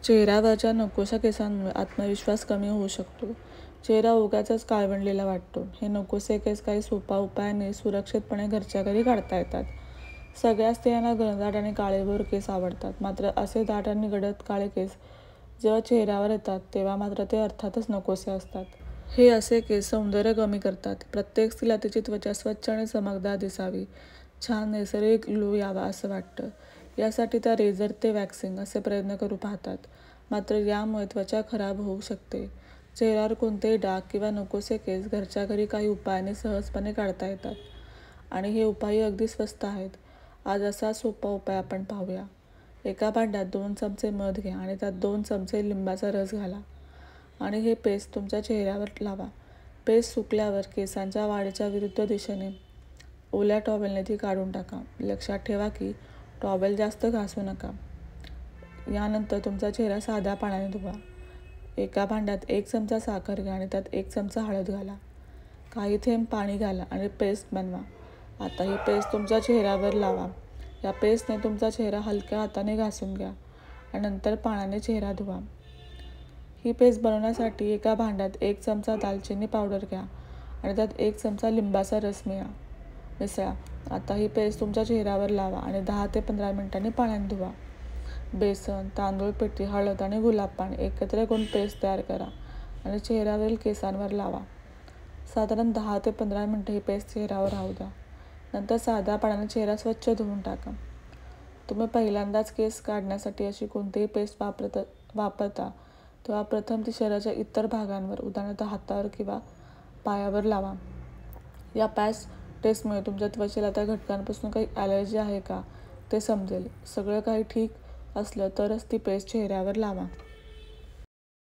चेहऱ्यावरच्या नकोशा केसांमुळे आत्मविश्वास कमी होऊ शकतो. चेहरा उगाचच काळवंडलेला वाटतो. हे नकोसे केस काही सोपा उपायाने सुरक्षितपणे घरच्या घरी काढता येतात. सगळ्या स्त्रियांना घनदाट आणि काळेभोर केस आवडतात. मात्र असे दाट आणि गडद काळे केस जेव्हा चेहऱ्यावर येतात तेव्हा मात्र ते अर्थातच नकोसे असतात. हे असे केस सौंदर्य कमी करतात. प्रत्येक स्त्रीला तिची त्वचा स्वच्छ आणि चमकदार दिसावी, छान नैसर्गिक ग्लो यावा असं वाटतं. यासाठी त्या रेझर ते वॅक्सिंग असे प्रयत्न करू पाहतात. मात्र यामुळे त्वचा खराब होऊ शकते. चेहऱ्यावर कोणतेही डाग किंवा नकोसे केस घरच्या घरी काही उपायाने सहजपणे काढता येतात. आणि हे उपायही अगदी स्वस्त आहेत. आज असा सोपा उपाय आपण पाहूया. एका भांड्यात 2 चमचे मध घ्या आणि त्यात 2 चमचे लिंबाचा रस घाला आणि हे पेस्ट तुमच्या चेहऱ्यावर लावा. पेस्ट सुकल्यावर केसांच्या वाढीच्या विरुद्ध दिशेने ओल्या टॉवेलने ती काढून टाका. लक्षात ठेवा की टॉवेल जास्त घासू नका. यानंतर तुमचा चेहरा साध्या पाण्याने धुवा. एका भांड्यात 1 चमचा साखर घ्या आणि त्यात 1 चमचा हळद घाला. काही थेंब पाणी घाला आणि पेस्ट बनवा. आता ही पेस्ट तुमच्या चेहऱ्यावर लावा. या पेस्टने तुमचा चेहरा हलक्या हाताने घासून घ्या आणि नंतर पाण्याने चेहरा धुवा. ही पेस्ट बनवण्यासाठी एका भांड्यात 1 चमचा दालचिनी पावडर घ्या आणि त्यात 1 चमचा लिंबाचा रस मिसळा. आता ही पेस्ट तुमच्या चेहऱ्यावर लावा आणि 10 ते 15 मिनिटांनी पाण्याने धुवा. बेसन, तांदूळ पिठी, हळद आणि गुलाब पाणी एकत्र करून पेस्ट तयार करा आणि चेहऱ्यावरील केसांवर लावा. साधारण 10 ते 15 मिनिटं ही पेस्ट चेहऱ्यावर राहू द्या. नंतर साध्या पाण्याने चेहरा स्वच्छ धुवून टाका. तुम्ही पहिल्यांदाच केस काढण्यासाठी अशी कोणतीही पेस्ट वापरता तेव्हा प्रथम ती शरीराच्या इतर भागांवर, उदाहरणार्थ हातावर किंवा पायावर लावा. या पॅच टेस्टमुळे तुमच्या त्वचेला त्या घटकांपासून काही ॲलर्जी आहे का ते समजेल. सगळं काही ठीक असलं तरच ती पेस्ट चेहऱ्यावर लावा.